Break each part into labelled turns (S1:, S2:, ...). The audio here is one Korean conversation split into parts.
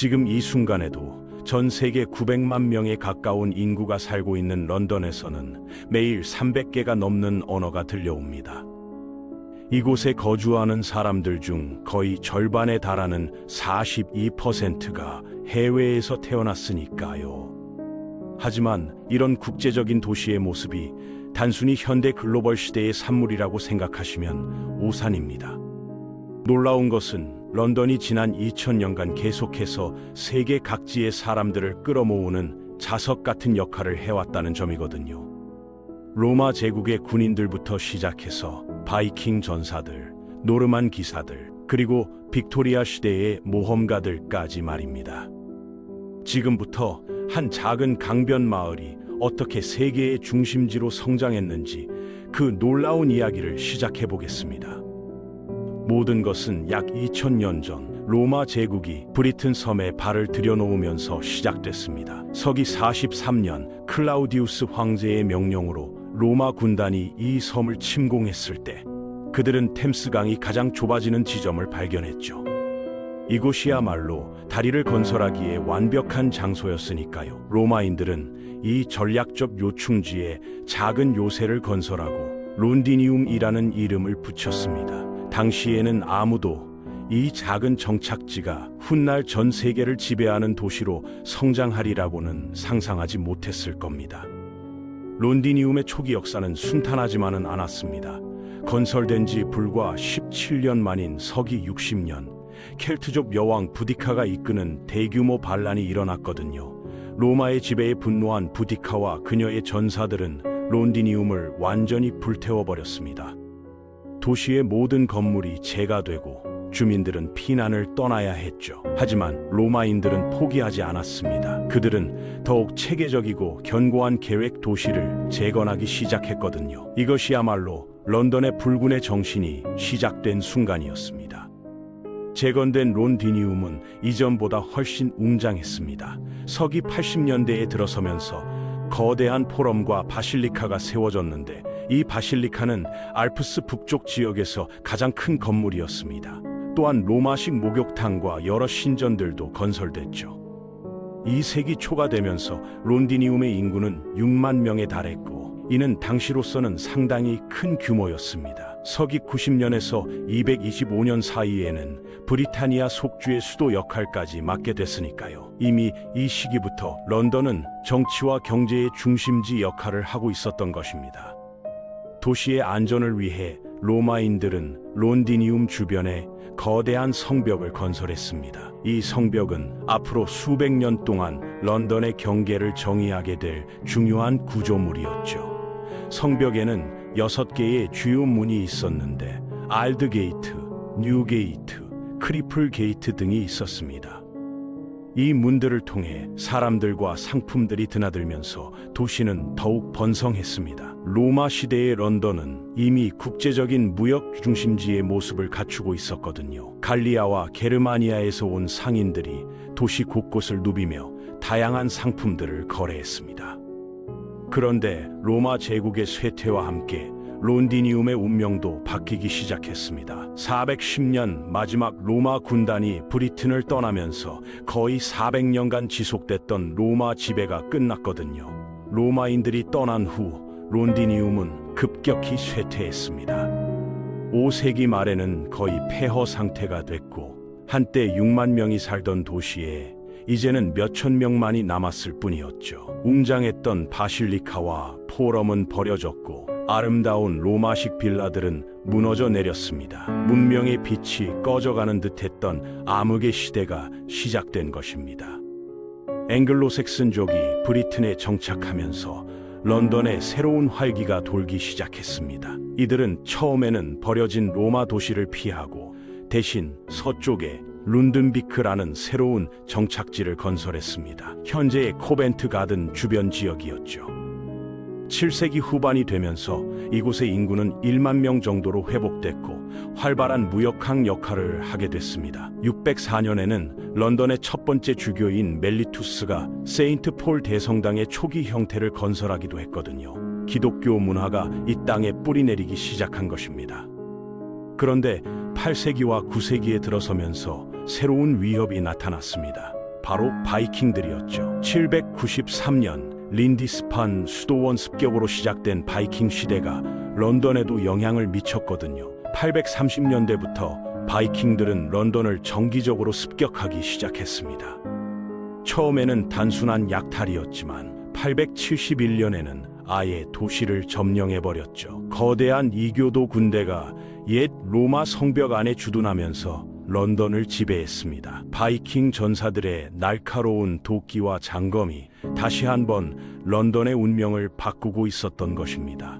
S1: 지금 이 순간에도 전 세계 900만 명에 가까운 인구가 살고 있는 런던에서는 매일 300개가 넘는 언어가 들려옵니다. 이곳에 거주하는 사람들 중 거의 절반에 달하는 42%가 해외에서 태어났으니까요. 하지만 이런 국제적인 도시의 모습이 단순히 현대 글로벌 시대의 산물이라고 생각하시면 오산입니다. 놀라운 것은 런던이 지난 2000년간 계속해서 세계 각지의 사람들을 끌어모으는 자석 같은 역할을 해왔다는 점이거든요. 로마 제국의 군인들부터 시작해서 바이킹 전사들, 노르만 기사들, 그리고 빅토리아 시대의 모험가들까지 말입니다. 지금부터 한 작은 강변 마을이 어떻게 세계의 중심지로 성장했는지 그 놀라운 이야기를 시작해 보겠습니다. 모든 것은 약 2000년 전 로마 제국이 브리튼 섬에 발을 들여놓으면서 시작됐습니다. 서기 43년 클라우디우스 황제의 명령으로 로마 군단이 이 섬을 침공했을 때 그들은 템스강이 가장 좁아지는 지점을 발견했죠. 이곳이야말로 다리를 건설하기에 완벽한 장소였으니까요. 로마인들은 이 전략적 요충지에 작은 요새를 건설하고 론디니움이라는 이름을 붙였습니다. 당시에는 아무도 이 작은 정착지가 훗날 전 세계를 지배하는 도시로 성장하리라고는 상상하지 못했을 겁니다. 론디니움의 초기 역사는 순탄하지만은 않았습니다. 건설된 지 불과 17년 만인 서기 60년, 켈트족 여왕 부디카가 이끄는 대규모 반란이 일어났거든요. 로마의 지배에 분노한 부디카와 그녀의 전사들은 론디니움을 완전히 불태워버렸습니다. 도시의 모든 건물이 재가 되고 주민들은 피난을 떠나야 했죠. 하지만 로마인들은 포기하지 않았습니다. 그들은 더욱 체계적이고 견고한 계획 도시를 재건하기 시작했거든요. 이것이야말로 런던의 불군의 정신이 시작된 순간이었습니다. 재건된 론디니움은 이전보다 훨씬 웅장했습니다. 서기 80년대에 들어서면서 거대한 포럼과 바실리카가 세워졌는데 이 바실리카는 알프스 북쪽 지역에서 가장 큰 건물이었습니다. 또한 로마식 목욕탕과 여러 신전들도 건설됐죠. 2세기 초가 되면서 론디니움의 인구는 6만 명에 달했고 이는 당시로서는 상당히 큰 규모였습니다. 서기 90년에서 225년 사이에는 브리타니아 속주의 수도 역할까지 맡게 됐으니까요. 이미 이 시기부터 런던은 정치와 경제의 중심지 역할을 하고 있었던 것입니다. 도시의 안전을 위해 로마인들은 론디니움 주변에 거대한 성벽을 건설했습니다. 이 성벽은 앞으로 수백 년 동안 런던의 경계를 정의하게 될 중요한 구조물이었죠. 성벽에는 6개의 주요 문이 있었는데 알드 게이트, 뉴 게이트, 크리플 게이트 등이 있었습니다. 이 문들을 통해 사람들과 상품들이 드나들면서 도시는 더욱 번성했습니다. 로마 시대의 런던은 이미 국제적인 무역 중심지의 모습을 갖추고 있었거든요. 갈리아와 게르마니아에서 온 상인들이 도시 곳곳을 누비며 다양한 상품들을 거래했습니다. 그런데 로마 제국의 쇠퇴와 함께 론디니움의 운명도 바뀌기 시작했습니다. 410년 마지막 로마 군단이 브리튼을 떠나면서 거의 400년간 지속됐던 로마 지배가 끝났거든요. 로마인들이 떠난 후 론디니움은 급격히 쇠퇴했습니다. 5세기 말에는 거의 폐허 상태가 됐고 한때 6만 명이 살던 도시에 이제는 몇천 명만이 남았을 뿐이었죠. 웅장했던 바실리카와 포럼은 버려졌고 아름다운 로마식 빌라들은 무너져 내렸습니다. 문명의 빛이 꺼져가는 듯했던 암흑의 시대가 시작된 것입니다. 앵글로색슨족이 브리튼에 정착하면서 런던에 새로운 활기가 돌기 시작했습니다. 이들은 처음에는 버려진 로마 도시를 피하고 대신 서쪽에 룬든비크라는 새로운 정착지를 건설했습니다. 현재의 코벤트 가든 주변 지역이었죠. 7세기 후반이 되면서 이곳의 인구는 1만 명 정도로 회복됐고 활발한 무역항 역할을 하게 됐습니다. 604년에는 런던의 첫 번째 주교인 멜리투스가 세인트 폴 대성당의 초기 형태를 건설하기도 했거든요. 기독교 문화가 이 땅에 뿌리내리기 시작한 것입니다. 그런데 8세기와 9세기에 들어서면서 새로운 위협이 나타났습니다. 바로 바이킹들이었죠. 793년 린디스판 수도원 습격으로 시작된 바이킹 시대가 런던에도 영향을 미쳤거든요. 830년대부터 바이킹들은 런던을 정기적으로 습격하기 시작했습니다. 처음에는 단순한 약탈이었지만 871년에는 아예 도시를 점령해버렸죠. 거대한 이교도 군대가 옛 로마 성벽 안에 주둔하면서 런던을 지배했습니다. 바이킹 전사들의 날카로운 도끼와 장검이 다시 한번 런던의 운명을 바꾸고 있었던 것입니다.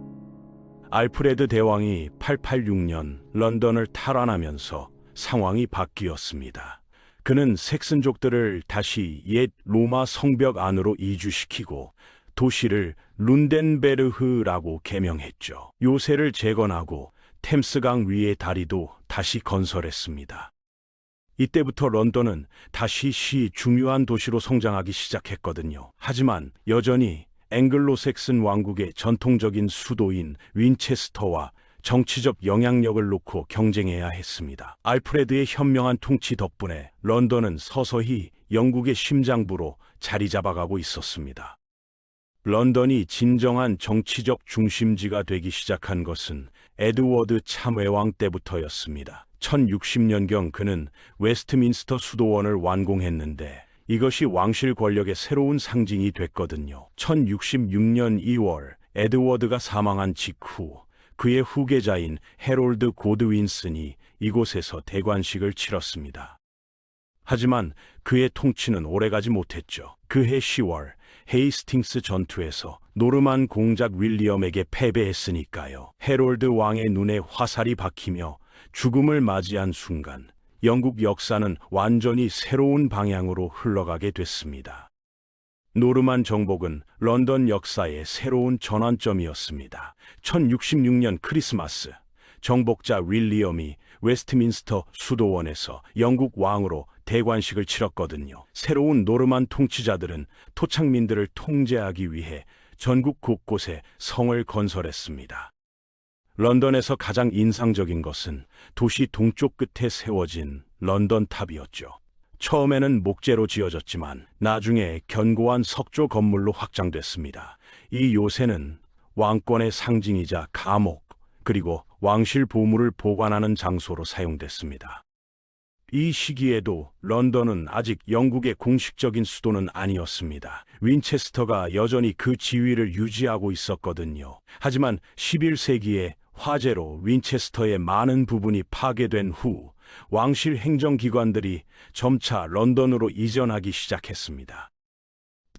S1: 알프레드 대왕이 886년 런던을 탈환하면서 상황이 바뀌었습니다. 그는 색슨족들을 다시 옛 로마 성벽 안으로 이주시키고 도시를 룬덴베르흐라고 개명했죠. 요새를 재건하고 템스강 위의 다리도 다시 건설했습니다. 이때부터 런던은 다시 중요한 도시로 성장하기 시작했거든요. 하지만 여전히 앵글로색슨 왕국의 전통적인 수도인 윈체스터와 정치적 영향력을 놓고 경쟁해야 했습니다. 알프레드의 현명한 통치 덕분에 런던은 서서히 영국의 심장부로 자리 잡아가고 있었습니다. 런던이 진정한 정치적 중심지가 되기 시작한 것은 에드워드 참외왕 때부터였습니다. 1060년경 그는 웨스트민스터 수도원을 완공했는데 이것이 왕실 권력의 새로운 상징이 됐거든요. 1066년 2월 에드워드가 사망한 직후 그의 후계자인 해롤드 고드윈슨이 이곳에서 대관식을 치렀습니다. 하지만 그의 통치는 오래가지 못했죠. 그해 10월 헤이스팅스 전투에서 노르만 공작 윌리엄에게 패배했으니까요. 해롤드 왕의 눈에 화살이 박히며 죽음을 맞이한 순간 영국 역사는 완전히 새로운 방향으로 흘러가게 됐습니다. 노르만 정복은 런던 역사의 새로운 전환점이었습니다. 1066년 크리스마스, 정복자 윌리엄이 웨스트민스터 수도원에서 영국 왕으로 대관식을 치렀거든요. 새로운 노르만 통치자들은 토착민들을 통제하기 위해 전국 곳곳에 성을 건설했습니다. 런던에서 가장 인상적인 것은 도시 동쪽 끝에 세워진 런던 탑이었죠. 처음에는 목재로 지어졌지만 나중에 견고한 석조 건물로 확장됐습니다. 이 요새는 왕권의 상징이자 감옥, 그리고 왕실 보물을 보관하는 장소로 사용됐습니다. 이 시기에도 런던은 아직 영국의 공식적인 수도는 아니었습니다. 윈체스터가 여전히 그 지위를 유지하고 있었거든요. 하지만 11세기에 화재로 윈체스터의 많은 부분이 파괴된 후 왕실 행정기관들이 점차 런던으로 이전하기 시작했습니다.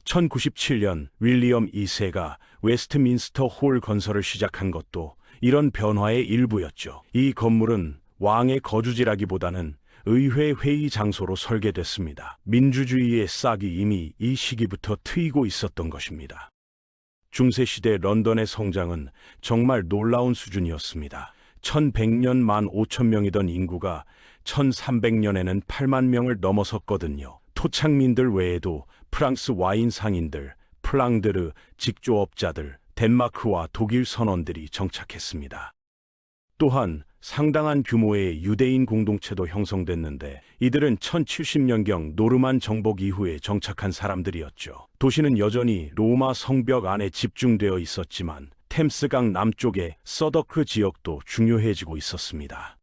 S1: 1097년 윌리엄 2세가 웨스트민스터 홀 건설을 시작한 것도 이런 변화의 일부였죠. 이 건물은 왕의 거주지라기보다는 의회 회의 장소로 설계됐습니다. 민주주의의 싹이 이미 이 시기부터 트이고 있었던 것입니다. 중세시대 런던의 성장은 정말 놀라운 수준이었습니다. 1100년 15,000명이던 인구가 1300년에는 8만 명을 넘어섰거든요. 토착민들 외에도 프랑스 와인 상인들, 플랑드르 직조업자들, 덴마크와 독일 선원들이 정착했습니다. 또한 상당한 규모의 유대인 공동체도 형성됐는데 이들은 1070년경 노르만 정복 이후에 정착한 사람들이었죠. 도시는 여전히 로마 성벽 안에 집중되어 있었지만 템스강 남쪽의 서더크 지역도 중요해지고 있었습니다.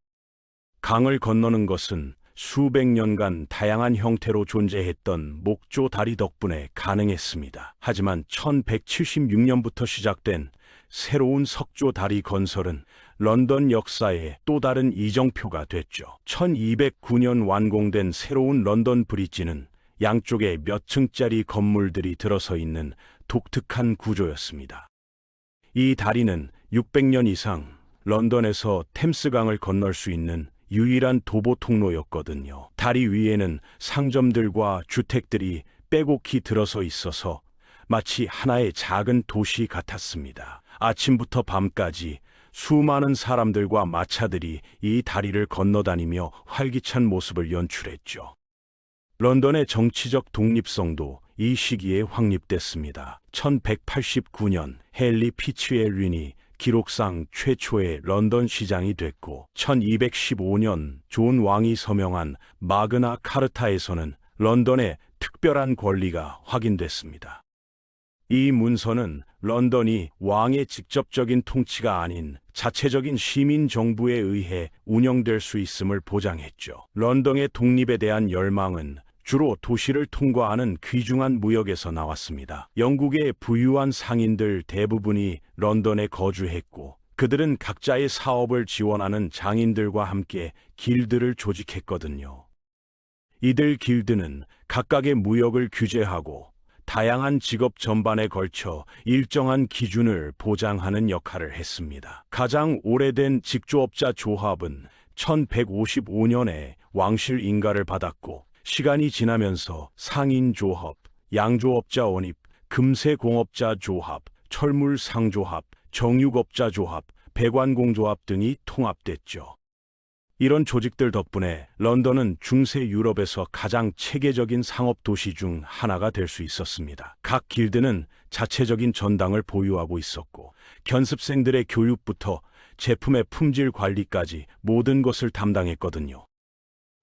S1: 강을 건너는 것은 수백 년간 다양한 형태로 존재했던 목조 다리 덕분에 가능했습니다. 하지만 1176년부터 시작된 새로운 석조 다리 건설은 런던 역사의 또 다른 이정표가 됐죠. 1209년 완공된 새로운 런던 브리지는 양쪽에 몇 층짜리 건물들이 들어서 있는 독특한 구조였습니다. 이 다리는 600년 이상 런던에서 템스강을 건널 수 있는 유일한 도보 통로였거든요. 다리 위에는 상점들과 주택들이 빼곡히 들어서 있어서 마치 하나의 작은 도시 같았습니다. 아침부터 밤까지 수많은 사람들과 마차들이 이 다리를 건너다니며 활기찬 모습을 연출했죠. 런던의 정치적 독립성도 이 시기에 확립됐습니다. 1189년 헨리 피츠웰린이 기록상 최초의 런던 시장이 됐고 1215년 존 왕이 서명한 마그나 카르타에서는 런던의 특별한 권리가 확인됐습니다. 이 문서는 런던이 왕의 직접적인 통치가 아닌 자체적인 시민 정부에 의해 운영될 수 있음을 보장했죠. 런던의 독립에 대한 열망은 주로 도시를 통과하는 귀중한 무역에서 나왔습니다. 영국의 부유한 상인들 대부분이 런던에 거주했고, 그들은 각자의 사업을 지원하는 장인들과 함께 길드를 조직했거든요. 이들 길드는 각각의 무역을 규제하고 다양한 직업 전반에 걸쳐 일정한 기준을 보장하는 역할을 했습니다. 가장 오래된 직조업자 조합은 1155년에 왕실 인가를 받았고, 시간이 지나면서 상인조합, 양조업자 원입, 금세공업자 조합, 철물상조합, 정육업자 조합, 배관공조합 등이 통합됐죠. 이런 조직들 덕분에 런던은 중세 유럽에서 가장 체계적인 상업 도시 중 하나가 될 수 있었습니다. 각 길드는 자체적인 전당을 보유하고 있었고, 견습생들의 교육부터 제품의 품질 관리까지 모든 것을 담당했거든요.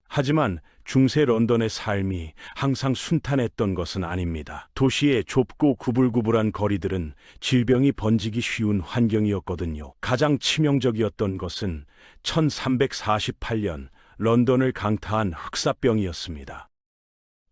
S1: 하지만 중세 런던의 삶이 항상 순탄했던 것은 아닙니다. 도시의 좁고 구불구불한 거리들은 질병이 번지기 쉬운 환경이었거든요. 가장 치명적이었던 것은 1348년 런던을 강타한 흑사병이었습니다.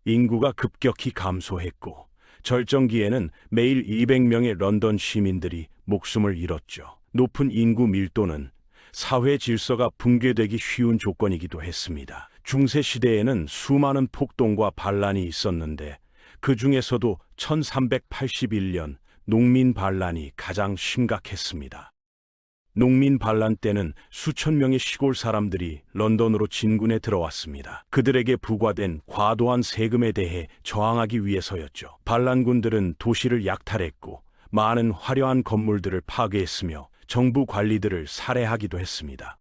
S1: 인구가 급격히 감소했고, 절정기에는 매일 200명의 런던 시민들이 목숨을 잃었죠. 높은 인구 밀도는 사회 질서가 붕괴되기 쉬운 조건이기도 했습니다. 중세 시대에는 수많은 폭동과 반란이 있었는데, 그 중에서도 1381년 농민 반란이 가장 심각했습니다. 농민 반란 때는 수천 명의 시골 사람들이 런던으로 진군에 들어왔습니다. 그들에게 부과된 과도한 세금에 대해 저항하기 위해서였죠. 반란군들은 도시를 약탈했고, 많은 화려한 건물들을 파괴했으며 정부 관리들을 살해하기도 했습니다.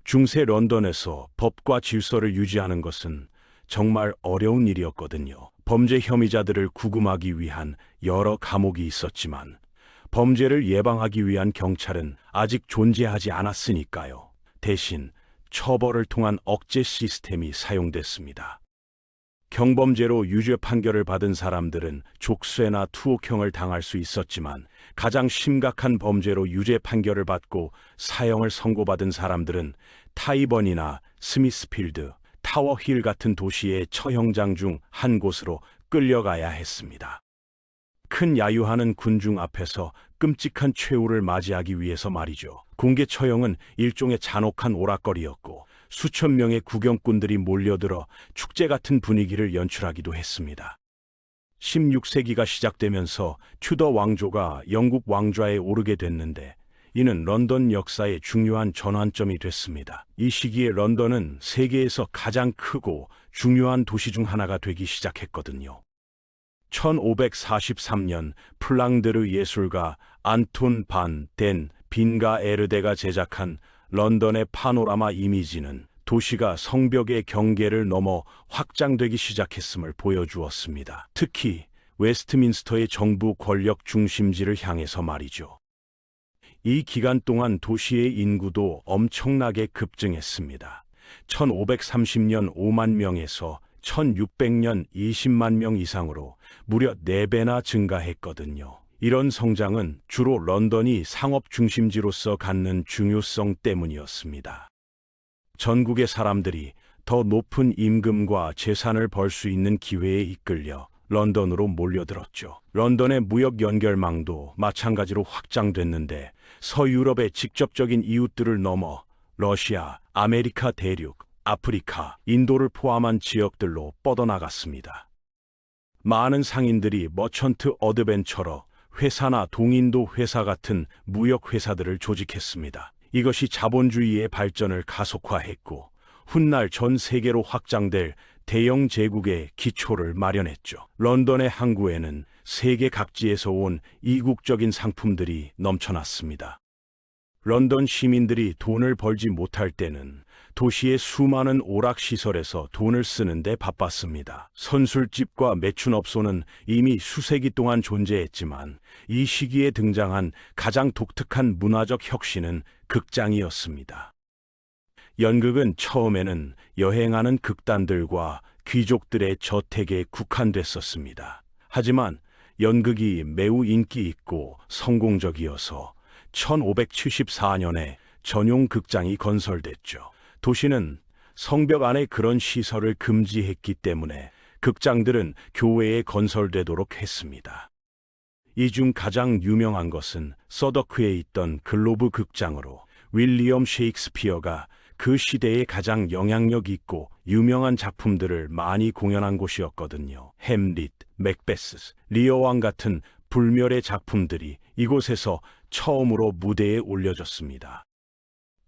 S1: 중세 런던에서 법과 질서를 유지하는 것은 정말 어려운 일이었거든요. 범죄 혐의자들을 구금하기 위한 여러 감옥이 있었지만, 범죄를 예방하기 위한 경찰은 아직 존재하지 않았으니까요. 대신 처벌을 통한 억제 시스템이 사용됐습니다. 경범죄로 유죄 판결을 받은 사람들은 족쇄나 투옥형을 당할 수 있었지만, 가장 심각한 범죄로 유죄 판결을 받고 사형을 선고받은 사람들은 타이번이나 스미스필드, 타워힐 같은 도시의 처형장 중 한 곳으로 끌려가야 했습니다. 큰 야유하는 군중 앞에서 끔찍한 최후를 맞이하기 위해서 말이죠. 공개 처형은 일종의 잔혹한 오락거리였고, 수천 명의 구경꾼들이 몰려들어 축제 같은 분위기를 연출하기도 했습니다. 16세기가 시작되면서 튜더 왕조가 영국 왕좌에 오르게 됐는데, 이는 런던 역사의 중요한 전환점이 됐습니다. 이 시기에 런던은 세계에서 가장 크고 중요한 도시 중 하나가 되기 시작했거든요. 1543년 플랑드르 예술가 안톤 반 덴 빈가에르데가 제작한 런던의 파노라마 이미지는 도시가 성벽의 경계를 넘어 확장되기 시작했음을 보여주었습니다. 특히 웨스트민스터의 정부 권력 중심지를 향해서 말이죠. 이 기간 동안 도시의 인구도 엄청나게 급증했습니다. 1530년 5만 명에서 1600년 20만 명 이상으로 무려 4배나 증가했거든요. 이런 성장은 주로 런던이 상업 중심지로서 갖는 중요성 때문이었습니다. 전국의 사람들이 더 높은 임금과 재산을 벌 수 있는 기회에 이끌려 런던으로 몰려들었죠. 런던의 무역 연결망도 마찬가지로 확장됐는데, 서유럽의 직접적인 이웃들을 넘어 러시아, 아메리카 대륙, 아프리카, 인도를 포함한 지역들로 뻗어나갔습니다. 많은 상인들이 머천트 어드벤처러 회사나 동인도 회사 같은 무역 회사들을 조직했습니다. 이것이 자본주의의 발전을 가속화했고, 훗날 전 세계로 확장될 대영 제국의 기초를 마련했죠. 런던의 항구에는 세계 각지에서 온 이국적인 상품들이 넘쳐났습니다. 런던 시민들이 돈을 벌지 못할 때는 도시의 수많은 오락시설에서 돈을 쓰는데 바빴습니다. 선술집과 매춘업소는 이미 수세기 동안 존재했지만, 이 시기에 등장한 가장 독특한 문화적 혁신은 극장이었습니다. 연극은 처음에는 여행하는 극단들과 귀족들의 저택에 국한됐었습니다. 하지만 연극이 매우 인기 있고 성공적이어서 1574년에 전용 극장이 건설됐죠. 도시는 성벽 안에 그런 시설을 금지했기 때문에 극장들은 교외에 건설되도록 했습니다. 이 중 가장 유명한 것은 서더크에 있던 글로브 극장으로 윌리엄 셰익스피어가 그 시대에 가장 영향력 있고 유명한 작품들을 많이 공연한 곳이었거든요. 햄릿, 맥베스, 리어왕 같은 불멸의 작품들이 이곳에서 처음으로 무대에 올려졌습니다.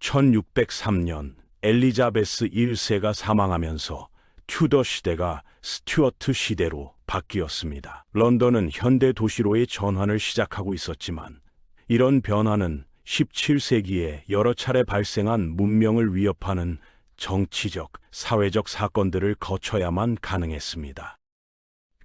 S1: 1603년 엘리자베스 1세가 사망하면서 튜더 시대가 스튜어트 시대로 바뀌었습니다. 런던은 현대 도시로의 전환을 시작하고 있었지만 이런 변화는 17세기에 여러 차례 발생한 문명을 위협하는 정치적, 사회적 사건들을 거쳐야만 가능했습니다.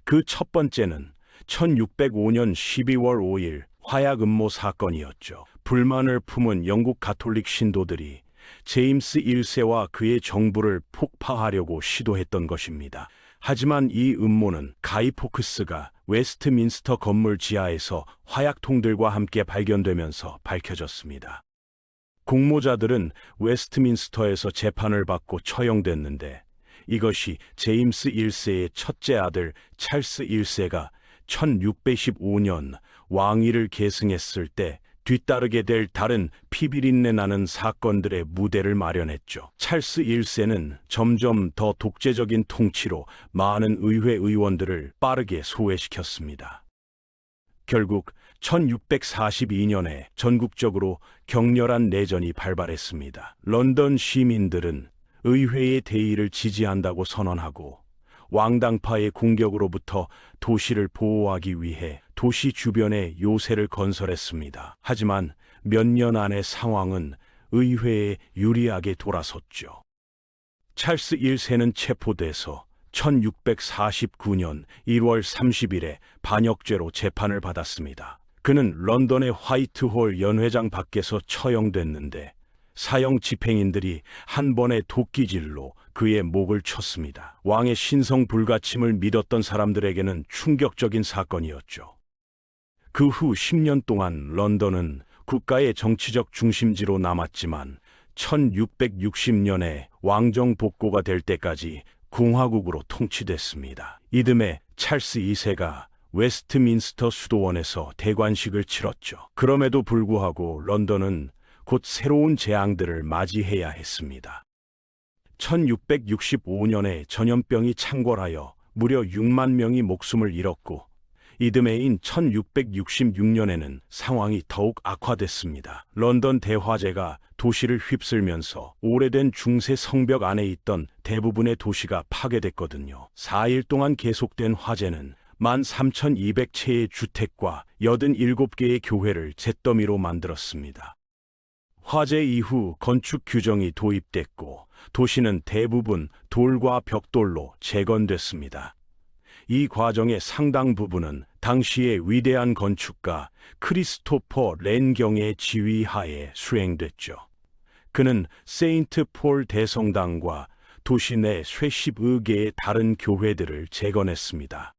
S1: 그 첫 번째는 1605년 12월 5일 화약 음모 사건이었죠. 불만을 품은 영국 가톨릭 신도들이 제임스 1세와 그의 정부를 폭파하려고 시도했던 것입니다. 하지만 이 음모는 가이 포크스가 웨스트민스터 건물 지하에서 화약통들과 함께 발견되면서 밝혀졌습니다. 공모자들은 웨스트민스터에서 재판을 받고 처형됐는데 이것이 제임스 1세의 첫째 아들 찰스 1세가 1615년 왕위를 계승했을 때 뒤따르게 될 다른 피비린내 나는 사건들의 무대를 마련했죠. 찰스 1세는 점점 더 독재적인 통치로 많은 의회 의원들을 빠르게 소외시켰습니다. 결국 1642년에 전국적으로 격렬한 내전이 발발했습니다. 런던 시민들은 의회의 대의를 지지한다고 선언하고 왕당파의 공격으로부터 도시를 보호하기 위해 도시 주변에 요새를 건설했습니다. 하지만 몇 년 안에 상황은 의회에 유리하게 돌아섰죠. 찰스 1세는 체포돼서 1649년 1월 30일에 반역죄로 재판을 받았습니다. 그는 런던의 화이트홀 연회장 밖에서 처형됐는데 사형 집행인들이 한 번의 도끼질로 그의 목을 쳤습니다. 왕의 신성 불가침을 믿었던 사람들에게는 충격적인 사건이었죠. 그 후 10년 동안 런던은 국가의 정치적 중심지로 남았지만 1660년에 왕정 복고가 될 때까지 공화국으로 통치됐습니다. 이듬해 찰스 2세가 웨스트민스터 수도원에서 대관식을 치렀죠. 그럼에도 불구하고 런던은 곧 새로운 재앙들을 맞이해야 했습니다. 1665년에 전염병이 창궐하여 무려 6만 명이 목숨을 잃었고 이듬해인 1666년에는 상황이 더욱 악화됐습니다. 런던 대화재가 도시를 휩쓸면서 오래된 중세 성벽 안에 있던 대부분의 도시가 파괴됐거든요. 4일 동안 계속된 화재는 13,200채의 주택과 87개의 교회를 잿더미로 만들었습니다. 화재 이후 건축 규정이 도입됐고 도시는 대부분 돌과 벽돌로 재건됐습니다. 이 과정의 상당 부분은 당시의 위대한 건축가 크리스토퍼 렌경의 지휘하에 수행됐죠. 그는 세인트 폴 대성당과 도시 내 쇠십여 개의 다른 교회들을 재건했습니다.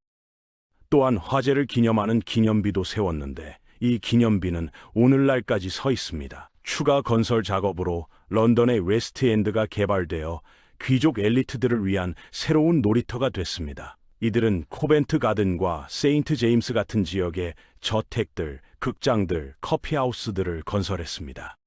S1: 또한 화재를 기념하는 기념비도 세웠는데 이 기념비는 오늘날까지 서 있습니다. 추가 건설 작업으로 런던의 웨스트엔드가 개발되어 귀족 엘리트들을 위한 새로운 놀이터가 됐습니다. 이들은 코벤트 가든과 세인트 제임스 같은 지역에 저택들, 극장들, 커피하우스들을 건설했습니다.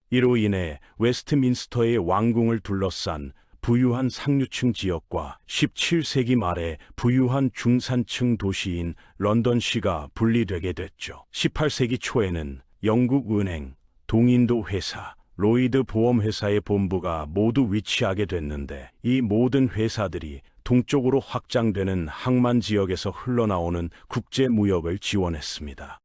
S1: 이로 인해 웨스트민스터의 왕궁을 둘러싼 부유한 상류층 지역과 17세기 말에 부유한 중산층 도시인 런던시가 분리되게 됐죠. 18세기 초에는 영국 은행, 동인도 회사, 로이드 보험회사의 본부가 모두 위치하게 됐는데 이 모든 회사들이 동쪽으로 확장되는 항만 지역에서 흘러나오는 국제 무역을 지원했습니다.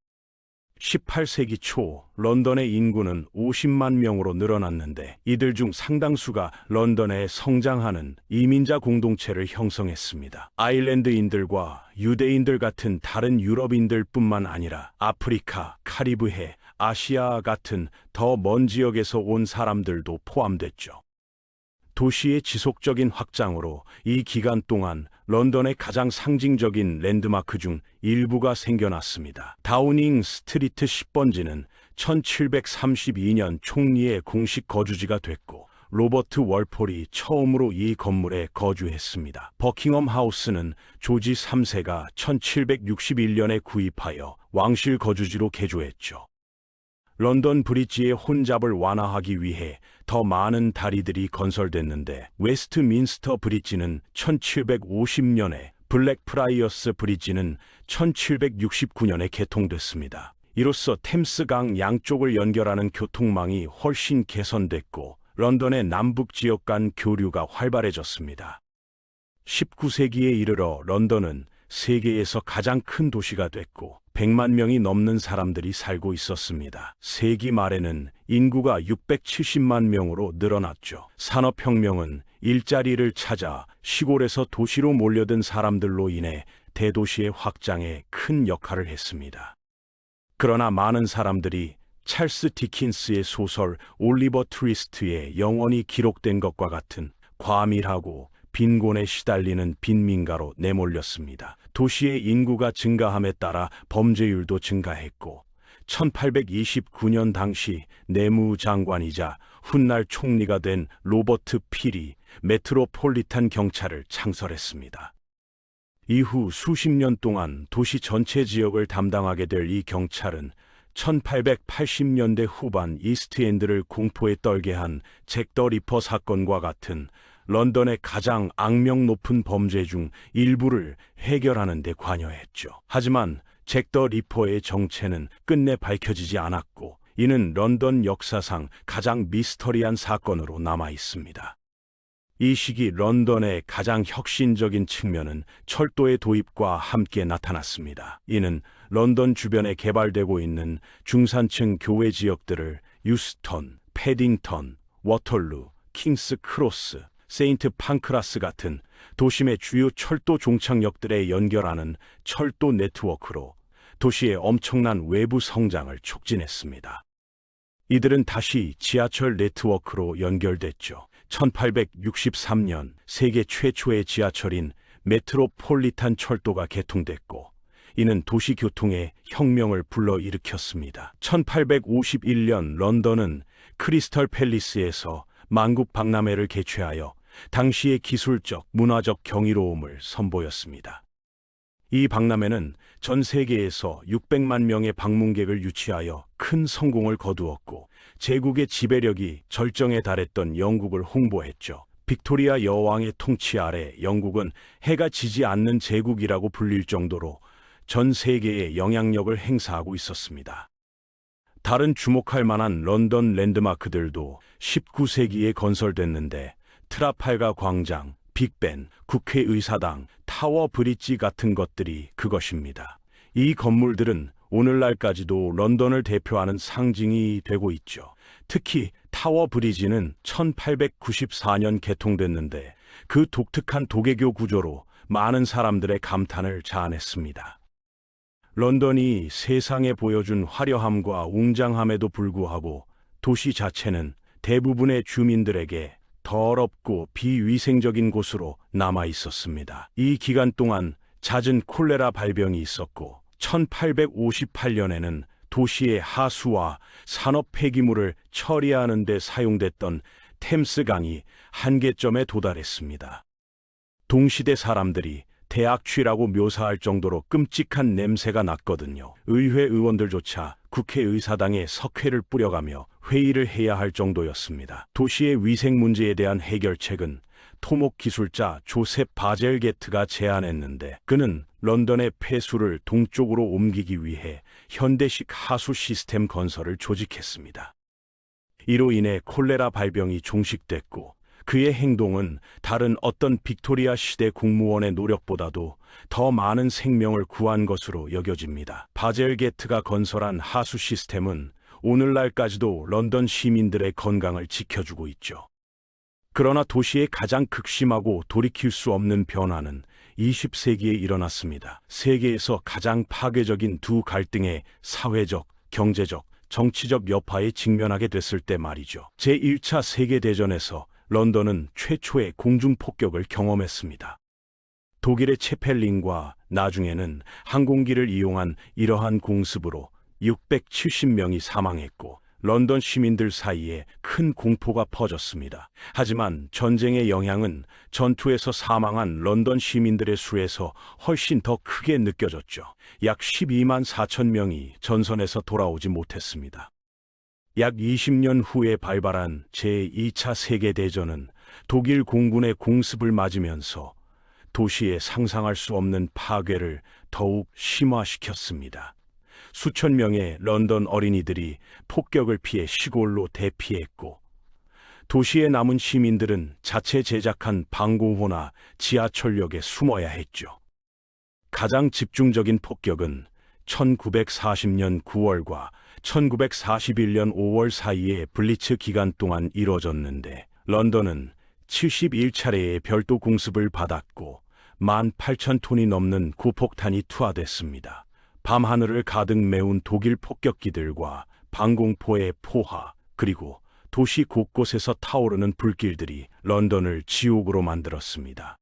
S1: 18세기 초 런던의 인구는 50만 명으로 늘어났는데 이들 중 상당수가 런던에 성장하는 이민자 공동체를 형성했습니다. 아일랜드인들과 유대인들 같은 다른 유럽인들뿐만 아니라 아프리카, 카리브해, 아시아 같은 더 먼 지역에서 온 사람들도 포함됐죠. 도시의 지속적인 확장으로 이 기간 동안 런던의 가장 상징적인 랜드마크 중 일부가 생겨났습니다. 다우닝 스트리트 10번지는 1732년 총리의 공식 거주지가 됐고 로버트 월폴이 처음으로 이 건물에 거주했습니다. 버킹엄 하우스는 조지 3세가 1761년에 구입하여 왕실 거주지로 개조했죠. 런던 브리지의 혼잡을 완화하기 위해 더 많은 다리들이 건설됐는데 웨스트민스터 브리지는 1750년에, 블랙프라이어스 브리지는 1769년에 개통됐습니다. 이로써 템스강 양쪽을 연결하는 교통망이 훨씬 개선됐고 런던의 남북 지역 간 교류가 활발해졌습니다. 19세기에 이르러 런던은 세계에서 가장 큰 도시가 됐고 100만 명이 넘는 사람들이 살고 있었습니다. 세기 말에는 인구가 670만 명으로 늘어났죠. 산업혁명은 일자리를 찾아 시골에서 도시로 몰려든 사람들로 인해 대도시의 확장에 큰 역할을 했습니다. 그러나 많은 사람들이 찰스 디킨스의 소설 올리버 트위스트에 영원히 기록된 것과 같은 과밀하고 빈곤에 시달리는 빈민가로 내몰렸습니다. 도시의 인구가 증가함에 따라 범죄율도 증가했고 1829년 당시 내무장관이자 훗날 총리가 된 로버트 필이 메트로폴리탄 경찰을 창설했습니다. 이후 수십 년 동안 도시 전체 지역을 담당하게 될 이 경찰은 1880년대 후반 이스트엔드를 공포에 떨게 한 잭 더 리퍼 사건과 같은 런던의 가장 악명 높은 범죄 중 일부를 해결하는 데 관여했죠. 하지만 잭 더 리퍼의 정체는 끝내 밝혀지지 않았고 이는 런던 역사상 가장 미스터리한 사건으로 남아 있습니다. 이 시기 런던의 가장 혁신적인 측면은 철도의 도입과 함께 나타났습니다. 이는 런던 주변에 개발되고 있는 중산층 교외 지역들을 유스턴, 패딩턴, 워털루, 킹스 크로스, 세인트 판크라스 같은 도심의 주요 철도 종착역들에 연결하는 철도 네트워크로 도시의 엄청난 외부 성장을 촉진했습니다. 이들은 다시 지하철 네트워크로 연결됐죠. 1863년 세계 최초의 지하철인 메트로폴리탄 철도가 개통됐고 이는 도시교통의 혁명을 불러일으켰습니다. 1851년 런던은 크리스털 팰리스에서 만국 박람회를 개최하여 당시의 기술적, 문화적 경이로움을 선보였습니다. 이 박람회는 전 세계에서 600만 명의 방문객을 유치하여 큰 성공을 거두었고 제국의 지배력이 절정에 달했던 영국을 홍보했죠. 빅토리아 여왕의 통치 아래 영국은 해가 지지 않는 제국이라고 불릴 정도로 전 세계에 영향력을 행사하고 있었습니다. 다른 주목할 만한 런던 랜드마크들도 19세기에 건설됐는데 트라팔가 광장, 빅벤, 국회의사당, 타워 브릿지 같은 것들이 그것입니다. 이 건물들은 오늘날까지도 런던을 대표하는 상징이 되고 있죠. 특히 타워 브리지는 1894년 개통됐는데 그 독특한 도개교 구조로 많은 사람들의 감탄을 자아냈습니다. 런던이 세상에 보여준 화려함과 웅장함에도 불구하고 도시 자체는 대부분의 주민들에게 더럽고 비위생적인 곳으로 남아 있었습니다. 이 기간 동안 잦은 콜레라 발병이 있었고 1858년에는 도시의 하수와 산업 폐기물을 처리하는 데 사용됐던 템스강이 한계점에 도달했습니다. 동시대 사람들이 대악취라고 묘사할 정도로 끔찍한 냄새가 났거든요. 의회 의원들조차 국회의사당에 석회를 뿌려가며 회의를 해야 할 정도였습니다. 도시의 위생 문제에 대한 해결책은 토목 기술자 조셉 바젤게트가 제안했는데 그는 런던의 폐수를 동쪽으로 옮기기 위해 현대식 하수 시스템 건설을 조직했습니다. 이로 인해 콜레라 발병이 종식됐고 그의 행동은 다른 어떤 빅토리아 시대 공무원의 노력보다도 더 많은 생명을 구한 것으로 여겨집니다. 바젤게트가 건설한 하수 시스템은 오늘날까지도 런던 시민들의 건강을 지켜주고 있죠. 그러나 도시의 가장 극심하고 돌이킬 수 없는 변화는 20세기에 일어났습니다. 세계에서 가장 파괴적인 두 갈등의 사회적, 경제적, 정치적 여파에 직면하게 됐을 때 말이죠. 제1차 세계대전에서 런던은 최초의 공중폭격을 경험했습니다. 독일의 체펠린과 나중에는 항공기를 이용한 이러한 공습으로 670명이 사망했고 런던 시민들 사이에 큰 공포가 퍼졌습니다. 하지만 전쟁의 영향은 전투에서 사망한 런던 시민들의 수에서 훨씬 더 크게 느껴졌죠. 약 12만 4천 명이 전선에서 돌아오지 못했습니다. 약 20년 후에 발발한 제2차 세계대전은 독일 공군의 공습을 맞으면서 도시에 상상할 수 없는 파괴를 더욱 심화시켰습니다. 수천 명의 런던 어린이들이 폭격을 피해 시골로 대피했고 도시에 남은 시민들은 자체 제작한 방공호나 지하철역에 숨어야 했죠. 가장 집중적인 폭격은 1940년 9월과 1941년 5월 사이의 블리츠 기간 동안 이뤄졌는데 런던은 71차례의 별도 공습을 받았고 18,000톤이 넘는 구폭탄이 투하됐습니다. 밤하늘을 가득 메운 독일 폭격기들과 방공포의 포화, 그리고 도시 곳곳에서 타오르는 불길들이 런던을 지옥으로 만들었습니다.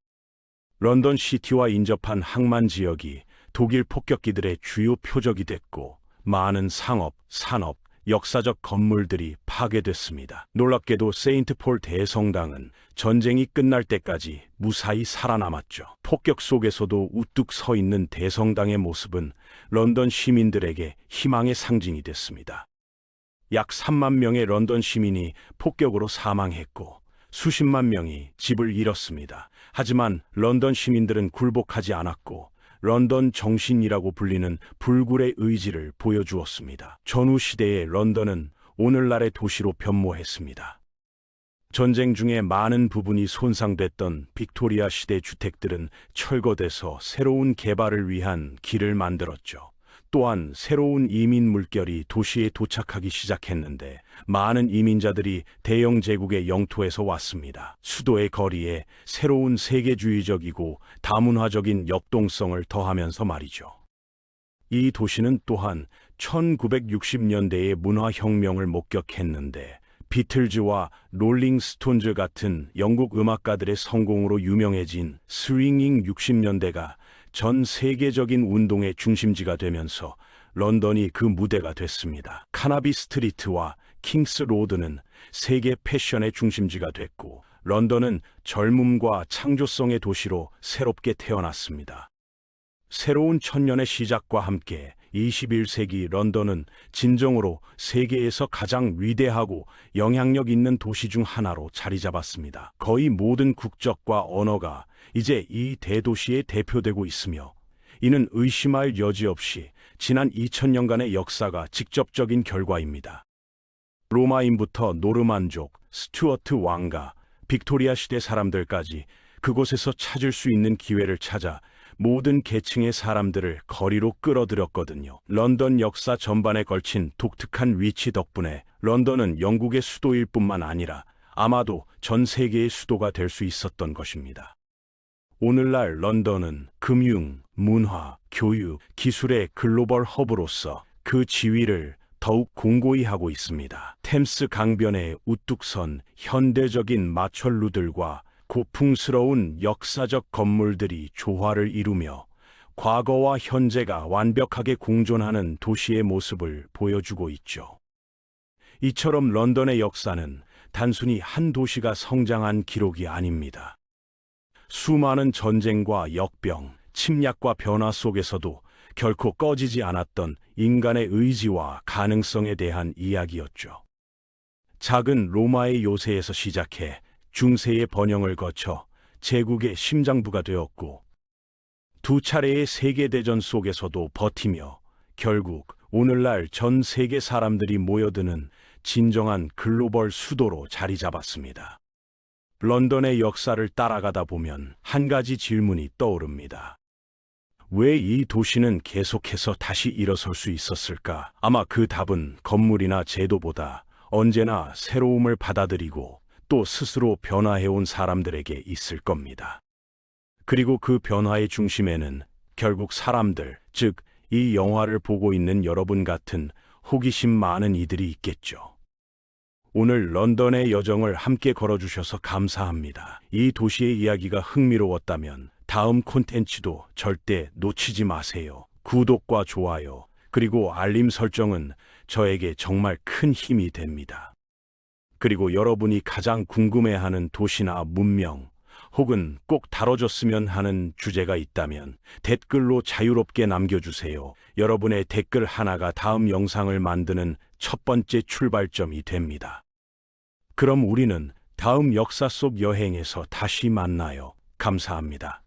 S1: 런던 시티와 인접한 항만 지역이 독일 폭격기들의 주요 표적이 됐고 많은 상업, 산업, 역사적 건물들이 파괴됐습니다. 놀랍게도 세인트폴 대성당은 전쟁이 끝날 때까지 무사히 살아남았죠. 폭격 속에서도 우뚝 서 있는 대성당의 모습은 런던 시민들에게 희망의 상징이 됐습니다. 약 3만 명의 런던 시민이 폭격으로 사망했고 수십만 명이 집을 잃었습니다. 하지만 런던 시민들은 굴복하지 않았고 런던 정신이라고 불리는 불굴의 의지를 보여주었습니다. 전후 시대의 런던은 오늘날의 도시로 변모했습니다. 전쟁 중에 많은 부분이 손상됐던 빅토리아 시대 주택들은 철거돼서 새로운 개발을 위한 길을 만들었죠. 또한 새로운 이민 물결이 도시에 도착하기 시작했는데 많은 이민자들이 대영 제국의 영토에서 왔습니다. 수도의 거리에 새로운 세계주의적이고 다문화적인 역동성을 더하면서 말이죠. 이 도시는 또한 1960년대의 문화혁명을 목격했는데 비틀즈와 롤링 스톤즈 같은 영국 음악가들의 성공으로 유명해진 스윙잉 60년대가 전 세계적인 운동의 중심지가 되면서 런던이 그 무대가 됐습니다. 카나비 스트리트와 킹스 로드는 세계 패션의 중심지가 됐고 런던은 젊음과 창조성의 도시로 새롭게 태어났습니다. 새로운 천년의 시작과 함께 21세기 런던은 진정으로 세계에서 가장 위대하고 영향력 있는 도시 중 하나로 자리 잡았습니다. 거의 모든 국적과 언어가 이제 이 대도시에 대표되고 있으며 이는 의심할 여지 없이 지난 2000년간의 역사가 직접적인 결과입니다. 로마인부터 노르만족, 스튜어트 왕가, 빅토리아 시대 사람들까지 그곳에서 찾을 수 있는 기회를 찾아 모든 계층의 사람들을 거리로 끌어들였거든요. 런던 역사 전반에 걸친 독특한 위치 덕분에 런던은 영국의 수도일 뿐만 아니라 아마도 전 세계의 수도가 될 수 있었던 것입니다. 오늘날 런던은 금융, 문화, 교육, 기술의 글로벌 허브로서 그 지위를 더욱 공고히 하고 있습니다. 템스 강변에 우뚝 선 현대적인 마철루들과 고풍스러운 역사적 건물들이 조화를 이루며 과거와 현재가 완벽하게 공존하는 도시의 모습을 보여주고 있죠. 이처럼 런던의 역사는 단순히 한 도시가 성장한 기록이 아닙니다. 수많은 전쟁과 역병, 침략과 변화 속에서도 결코 꺼지지 않았던 인간의 의지와 가능성에 대한 이야기였죠. 작은 로마의 요새에서 시작해 중세의 번영을 거쳐 제국의 심장부가 되었고 두 차례의 세계대전 속에서도 버티며 결국 오늘날 전 세계 사람들이 모여드는 진정한 글로벌 수도로 자리 잡았습니다. 런던의 역사를 따라가다 보면 한 가지 질문이 떠오릅니다. 왜 이 도시는 계속해서 다시 일어설 수 있었을까? 아마 그 답은 건물이나 제도보다 언제나 새로움을 받아들이고 또 스스로 변화해온 사람들에게 있을 겁니다. 그리고 그 변화의 중심에는 결국 사람들, 즉 이 영화를 보고 있는 여러분 같은 호기심 많은 이들이 있겠죠. 오늘 런던의 여정을 함께 걸어주셔서 감사합니다. 이 도시의 이야기가 흥미로웠다면 다음 콘텐츠도 절대 놓치지 마세요. 구독과 좋아요, 그리고 알림 설정은 저에게 정말 큰 힘이 됩니다. 그리고 여러분이 가장 궁금해하는 도시나 문명, 혹은 꼭 다뤄줬으면 하는 주제가 있다면 댓글로 자유롭게 남겨주세요. 여러분의 댓글 하나가 다음 영상을 만드는 첫 번째 출발점이 됩니다. 그럼 우리는 다음 역사 속 여행에서 다시 만나요. 감사합니다.